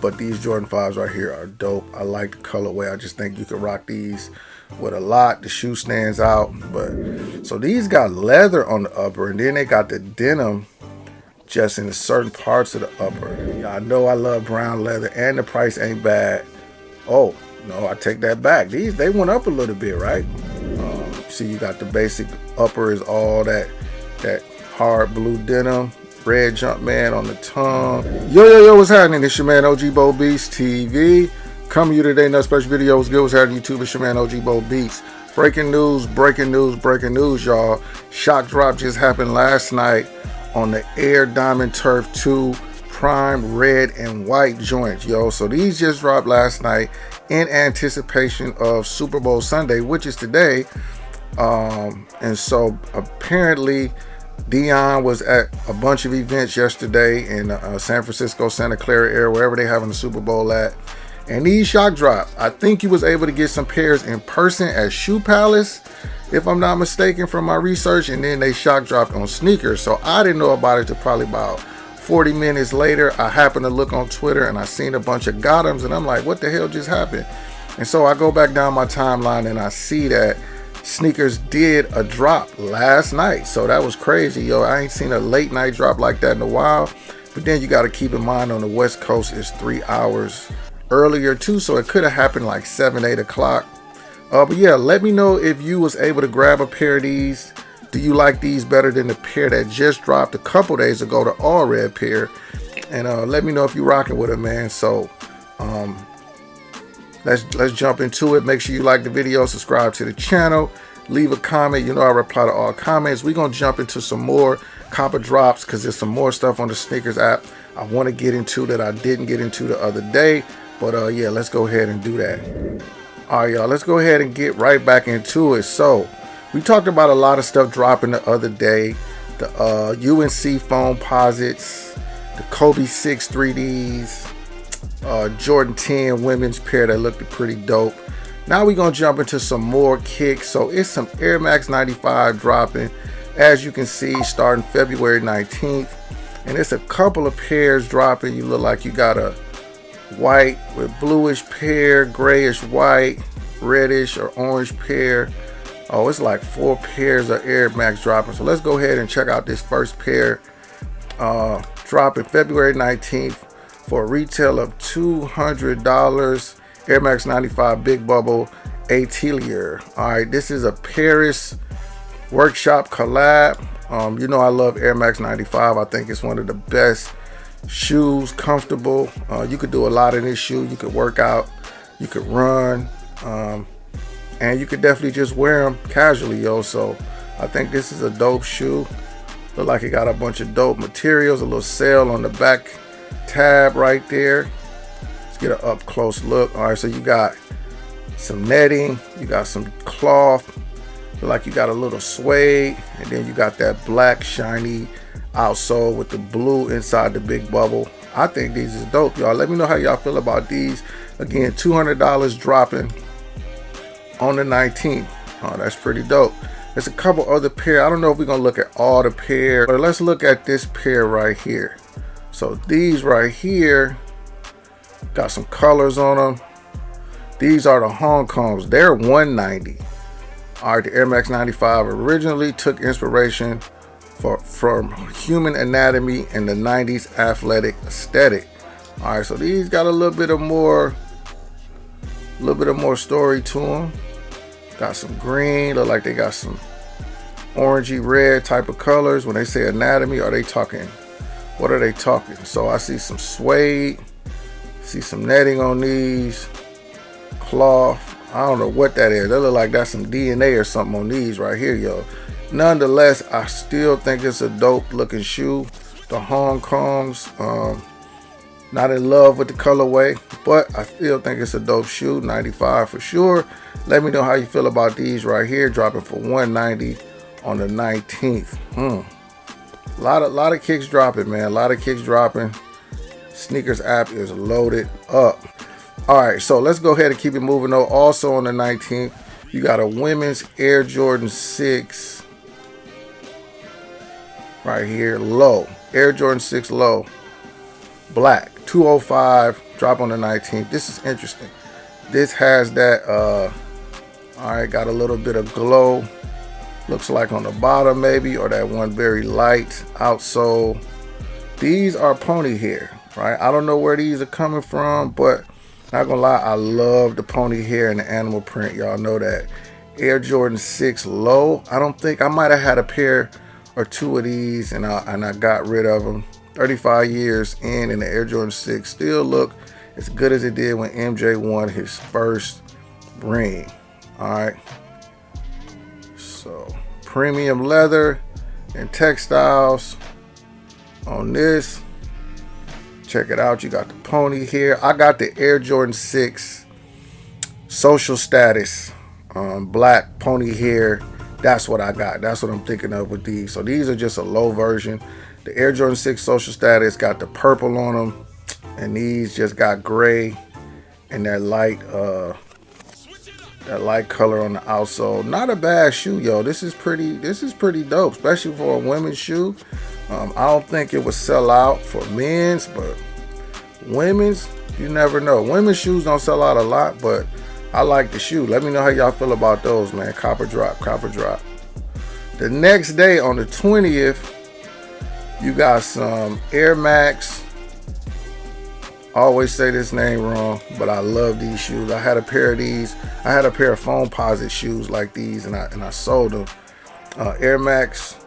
but these Jordan 5s right here are dope. I like the colorway. I just think you can rock these with a lot. The shoe stands out. But so these got leather on the upper, and then they got the denim just in certain parts of the upper. Yeah, I know I love brown leather, and the price ain't bad. Oh no, I take that back. These, they went up a little bit, right? See, you got the basic upper is all that hard blue denim, red Jumpman on the tongue. Yo, what's happening? It's your man OG Bo Beats TV. Coming to you today, another special video. What's good? What's happening YouTube? It's your man OG Bo Beats. Breaking news, y'all. Shockdrop just happened last night on the Air Diamond Turf 2 Prime red and white joints, yo. So these just dropped last night in anticipation of Super Bowl Sunday, which is today. And so apparently Dion was at a bunch of events yesterday in San Francisco, Santa Clara area, wherever they having the Super Bowl at. And these shock dropped. I think he was able to get some pairs in person at Shoe Palace, if I'm not mistaken, from my research. And then they shock dropped on sneakers. So I didn't know about it till probably about 40 minutes later. I happened to look on Twitter and I seen a bunch of Gothams, and I'm like, what the hell just happened? And so I go back down my timeline and I see that sneakers did a drop last night. So that was crazy, yo. I ain't seen a late night drop like that in a while. But then you got to keep in mind on the West Coast it's 3 hours earlier too, so it could have happened like 7-8 o'clock. But yeah, let me know if you was able to grab a pair of these. Do you like these better than the pair that just dropped a couple days ago, the all red pair? And let me know if you rocking with it, man. So let's jump into it. Make sure you like the video, subscribe to the channel, leave a comment. You know I reply to all comments. We're gonna jump into some more copper drops because there's some more stuff on the sneakers app I want to get into that I didn't get into the other day. But yeah, let's go ahead and do that. All right, y'all, let's go ahead and get right back into it. So we talked about a lot of stuff dropping the other day. The UNC foam posits, the Kobe 6 3Ds, Jordan 10 women's pair that looked pretty dope. Now we're gonna jump into some more kicks. So it's some Air Max 95 dropping, as you can see, starting February 19th. And it's a couple of pairs dropping. You look like you got a white with bluish pair, grayish white, reddish or orange pair. Oh, it's like 4 pairs of Air Max dropping. So let's go ahead and check out this first pair, dropping February 19th for a retail of $200. Air Max 95 Big Bubble Atelier. All right, this is a Paris workshop collab. You know I love Air Max 95. I think it's one of the best shoes, comfortable. You could do a lot in this shoe. You could work out, you could run, and you could definitely just wear them casually, yo. So I think this is a dope shoe. Look like it got a bunch of dope materials, a little sail on the back tab right there. Let's get an up close look. All right, so you got some netting, you got some cloth, look like you got a little suede, and then you got that black shiny outsole with the blue inside the big bubble. I think these is dope, y'all. Let me know how y'all feel about these. Again, $200 dropping on the 19th. Oh, that's pretty dope. There's a couple other pair. I don't know if we're gonna look at all the pairs, but let's look at this pair right here. So these right here got some colors on them. These are the Hong Kongs. They're $190. All right, the Air Max 95 originally took inspiration from human anatomy and the 90s athletic aesthetic. All right, so these got a little bit more story to them. Got some green, look like they got some orangey red type of colors. When they say anatomy, are they talking, what are they talking? So I see some suede, see some netting on these, cloth. I don't know what that is. They look like that's some DNA or something on these right here, yo. Nonetheless, I still think it's a dope looking shoe. The Hong Kongs, not in love with the colorway, but I still think it's a dope shoe. 95 for sure. Let me know how you feel about these right here, dropping for $190 on the 19th. A lot of kicks dropping, man. A lot of kicks dropping. Sneakers app is loaded up. All right, so let's go ahead and keep it moving though. Also on the 19th, you got a women's Air Jordan 6 right here, low. Air Jordan 6 low, black, 205 Drop on the 19th. This is interesting. This has that, all right, got a little bit of glow. Looks like on the bottom maybe, or that one very light outsole. These are pony hair, right? I don't know where these are coming from, but not gonna lie, I love the pony hair and the animal print. Y'all know that. Air Jordan 6 low. I don't think, I might have had a pair or two of these and I got rid of them. 35 years in, and the Air Jordan 6 still look as good as it did when MJ won his first ring. All right. So premium leather and textiles on this. Check it out. You got the pony here. I got the Air Jordan 6 social status, black pony hair. That's what I got. That's what I'm thinking of with these. So these are just a low version. The Air Jordan 6 social status got the purple on them, and these just got gray and that light color on the outsole. Not a bad shoe, yo. This is pretty dope, especially for a women's shoe. I don't think it would sell out for men's, but women's, you never know. Women's shoes don't sell out a lot, but I like the shoe. Let me know how y'all feel about those, man. Copper drop. The next day on the 20th, you got some Air Max. I always say this name wrong, but I love these shoes. I had a pair of these. I had a pair of foam posit shoes like these, and I sold them. Air Max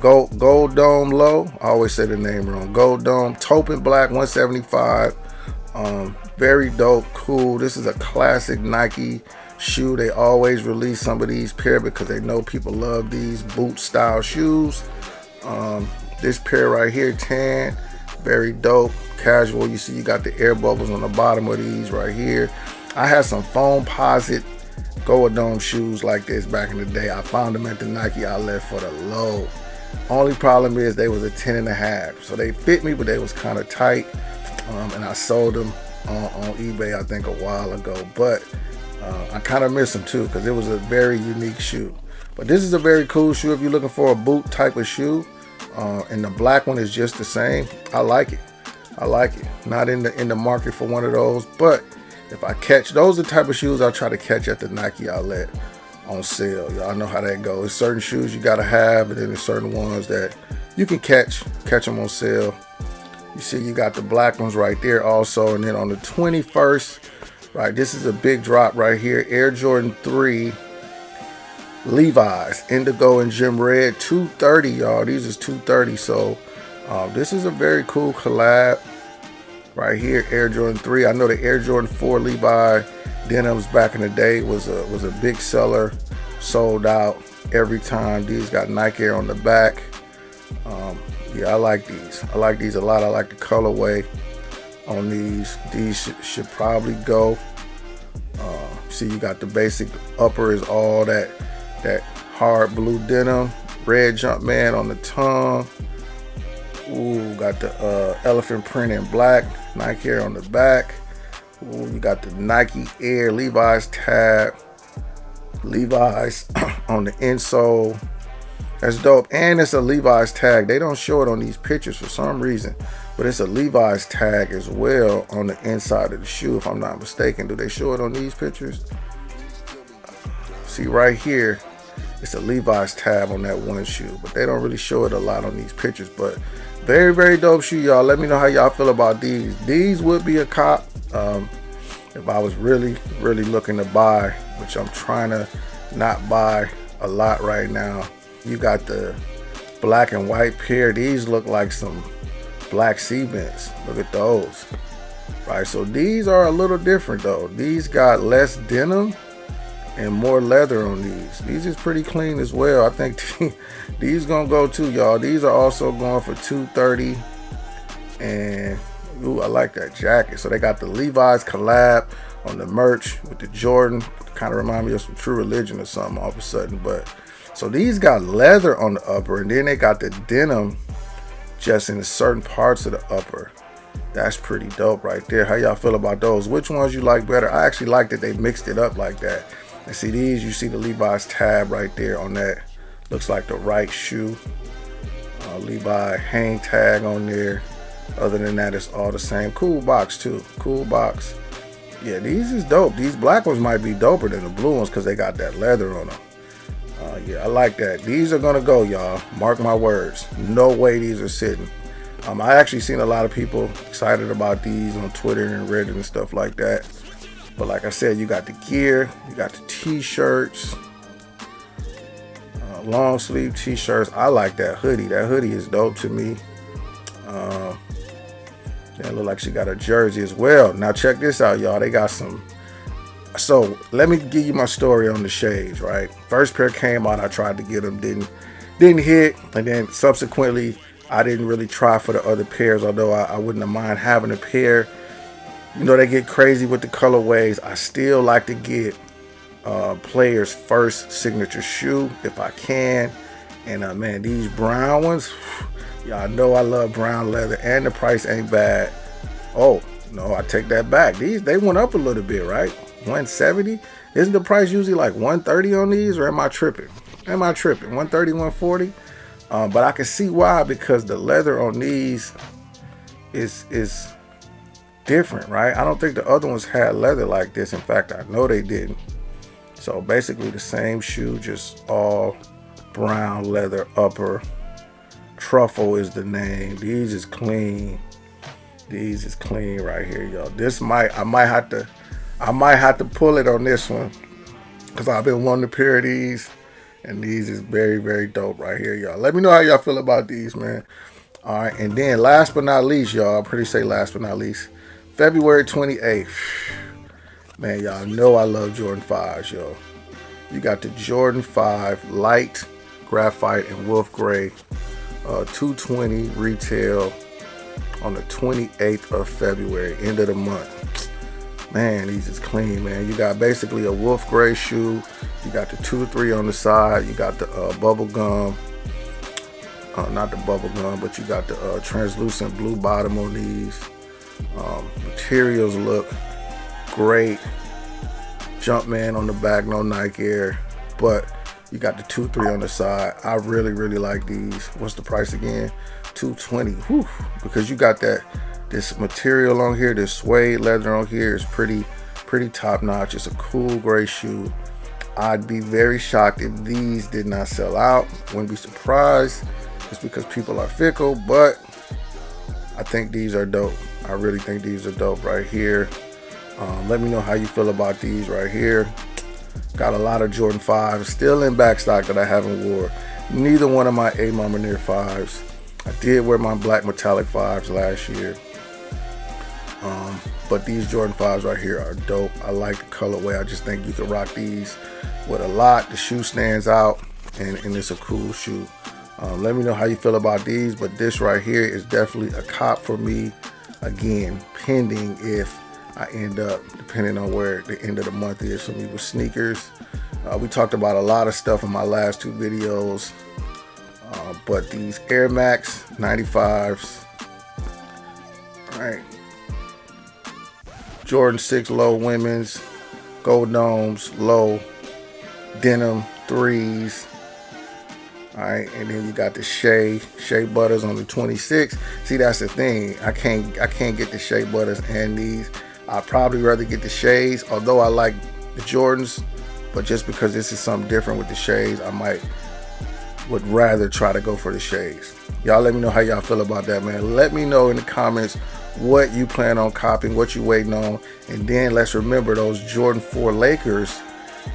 Gold Dome Low. I always say the name wrong. Gold Dome. Taupe and black, 175. Very dope, cool. This is a classic Nike shoe. They always release some of these pair because they know people love these boot style shoes. This pair right here, tan, very dope, casual. You see you got the air bubbles on the bottom of these right here. I had some foam posit Gold Dome shoes like this back in the day. I found them at the Nike outlet for the low. Only problem is they was a 10.5, so they fit me, but they was kind of tight. And I sold them on eBay, I think, a while ago. But I kind of miss them too because it was a very unique shoe. But this is a very cool shoe if you're looking for a boot type of shoe. And the black one is just the same. I like it. Not in the market for one of those, but if I catch, those are the type of shoes I'll try to catch at the Nike outlet on sale. Y'all know how that goes. There's certain shoes you gotta have, and then there's certain ones that you can catch them on sale. You see you got the black ones right there also. And then on the 21st, right, this is a big drop right here. Air Jordan 3 Levi's indigo and gem red, 230, y'all. These is 230. So this is a very cool collab right here. Air Jordan 3. I know the Air Jordan 4 Levi denims back in the day was a big seller, sold out every time. These got Nike Air on the back. Yeah, I like these. I like these a lot. I like the colorway on these. These should probably go. See, you got the basic upper is all that hard blue denim, red Jumpman on the tongue. Ooh, got the elephant print in black, Nike Air on the back. Ooh, you got the Nike Air Levi's tab, Levi's on the insole. That's dope. And it's a Levi's tag. They don't show it on these pictures for some reason, but it's a Levi's tag as well on the inside of the shoe, if I'm not mistaken. Do they show it on these pictures? See right here, it's a Levi's tab on that one shoe, but they don't really show it a lot on these pictures. But very, very dope shoe, y'all. Let me know how y'all feel about these. These would be a cop if I was really, really looking to buy, which I'm trying to not buy a lot right now. You got the black and white pair. These look like some black cements. Look at those. Right, so these are a little different though. These got less denim and more leather on these. These is pretty clean as well. I think these gonna go too, y'all. These are also going for $230. And ooh, I like that jacket. So they got the Levi's collab on the merch with the Jordan. Kind of remind me of some True Religion or something all of a sudden. But so these got leather on the upper, and then they got the denim just in certain parts of the upper. That's pretty dope right there. How y'all feel about those? Which ones you like better? I actually like that they mixed it up like that. And see these, you see the Levi's tab right there on that. Looks like the right shoe. Levi hang tag on there. Other than that, it's all the same. Cool box too. Cool box. Yeah, these is dope. These black ones might be doper than the blue ones because they got that leather on them. Yeah, I like that. These are gonna go, y'all. Mark my words. No way these are sitting. I actually seen a lot of people excited about these on Twitter and Reddit and stuff like that. But like I said, you got the gear, you got the t-shirts, long sleeve t-shirts. I like that hoodie. That hoodie is dope to me. Yeah, it look like she got a jersey as well. Now check this out, y'all. They got some. So let me give you my story on the shades, right? First pair came out, I tried to get them, didn't hit, and then subsequently I didn't really try for the other pairs, although I wouldn't have mind having a pair. You know, they get crazy with the colorways. I still like to get players' first signature shoe if I can. And man, these brown ones, y'all know I love brown leather, and the price ain't bad. Oh no, I take that back. They went up a little bit, right? 170. Isn't the price usually like 130 on these, or am I tripping? 130, 140. But I can see why, because the leather on these is different, right? I don't think the other ones had leather like this. In fact, I know they didn't. So basically the same shoe, just all brown leather upper. Truffle is the name. These is clean. These is clean right here, y'all. I might have to pull it on this one, because I've been wanting a pair of these, and these is very, very dope right here, y'all. Let me know how y'all feel about these, man. All right, and then last but not least, y'all, I'm pretty say last but not least, February 28th. Man, y'all know I love Jordan 5s, yo. You got the Jordan 5 light graphite and wolf gray, $220 retail on the 28th of February, end of the month. Man, these is clean, man. You got basically a wolf gray shoe. You got the 2-3 on the side. You got the bubble gum. Not the bubble gum, but you got the translucent blue bottom on these. Materials look great. Jumpman on the back, no Nike Air. But you got the 2-3 on the side. I really, really like these. What's the price again? $220. Whew. Because you got this material on here, this suede leather on here is pretty top notch. It's a cool gray shoe. I'd be very shocked if these did not sell out. Wouldn't be surprised. It's because people are fickle, but I think these are dope. I really think these are dope right here. Let me know how you feel about these right here. Got a lot of Jordan 5s still in back stock that I haven't wore. Neither one of my A Mama Near 5s. I did wear my black metallic 5s last year. But these Jordan 5s right here are dope. I like the colorway. I just think you can rock these with a lot. The shoe stands out, and it's a cool shoe. Let me know how you feel about these, but this right here is definitely a cop for me. Again, pending if I end up, depending on where the end of the month is for me with sneakers. We talked about a lot of stuff in my last two videos, but these Air Max 95s, all right, Jordan 6 low women's, gold domes, low denim 3s. All right, and then you got the Shea Butters on the 26. See, that's the thing. I can't get the Shea Butters and these. I'd probably rather get the Sheas, although I like the Jordans, but just because this is something different with the Sheas, would rather try to go for the Sheas. Y'all let me know how y'all feel about that, man. Let me know in the comments what you plan on copying, what you waiting on, and then let's remember those Jordan 4 Lakers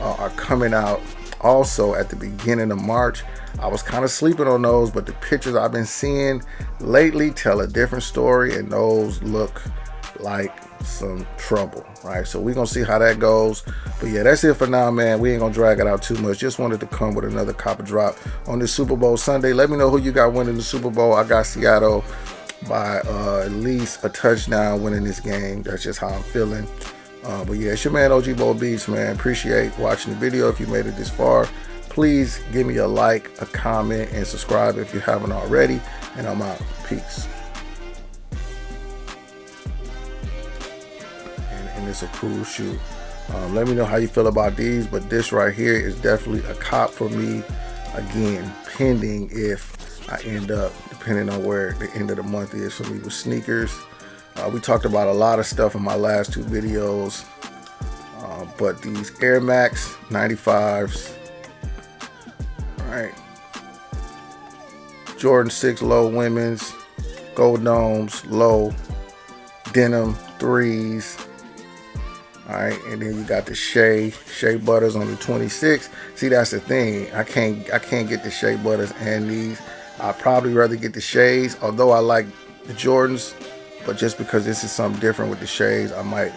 are coming out also at the beginning of March. I was kind of sleeping on those, but the pictures I've been seeing lately tell a different story, and those look like some trouble, right? So we're gonna see how that goes. But yeah, that's it for now, man. We ain't gonna drag it out too much. Just wanted to come with another copper drop on this Super Bowl Sunday. Let me know who you got winning the Super Bowl. I got Seattle by at least a touchdown winning this game. That's just how I'm feeling. But yeah, it's your man OG Bo Beats, man. Appreciate watching the video. If you made it this far, please give me a like, a comment, and subscribe if you haven't already. And I'm out. Peace. And it's a cool shoe. Let me know how you feel about these, but this right here is definitely a cop for me. Again, pending if I end up, depending on where the end of the month is for me with sneakers. We talked about a lot of stuff in my last 2 videos, but these Air Max 95s, all right, Jordan 6 low women's, gold domes, low, denim 3s. Alright, and then you got the Shea Butters on the 26. See, that's the thing. I can't get the Shea Butters and these. I'd probably rather get the Sheas, although I like the Jordans, but just because this is something different with the Sheas, I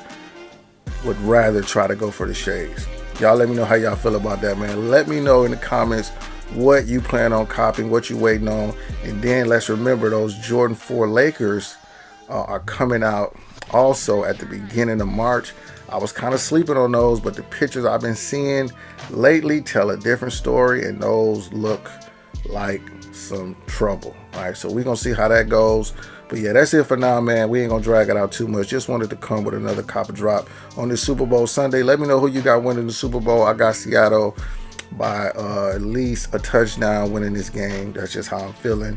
would rather try to go for the Sheas. Y'all let me know how y'all feel about that, man. Let me know in the comments what you plan on copying, what you waiting on, and then let's remember those Jordan 4 Lakers are coming out also at the beginning of March. I was kind of sleeping on those, but the pictures I've been seeing lately tell a different story, and those look like some trouble. All right, so we're going to see how that goes. But yeah, that's it for now, man. We ain't going to drag it out too much. Just wanted to come with another copper drop on this Super Bowl Sunday. Let me know who you got winning the Super Bowl. I got Seattle by at least a touchdown winning this game. That's just how I'm feeling.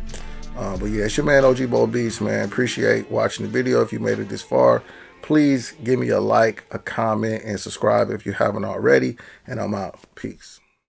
But yeah, it's your man OG Bo Beats, man. Appreciate watching the video. If you made it this far, please give me a like, a comment, and subscribe if you haven't already. And I'm out. Peace.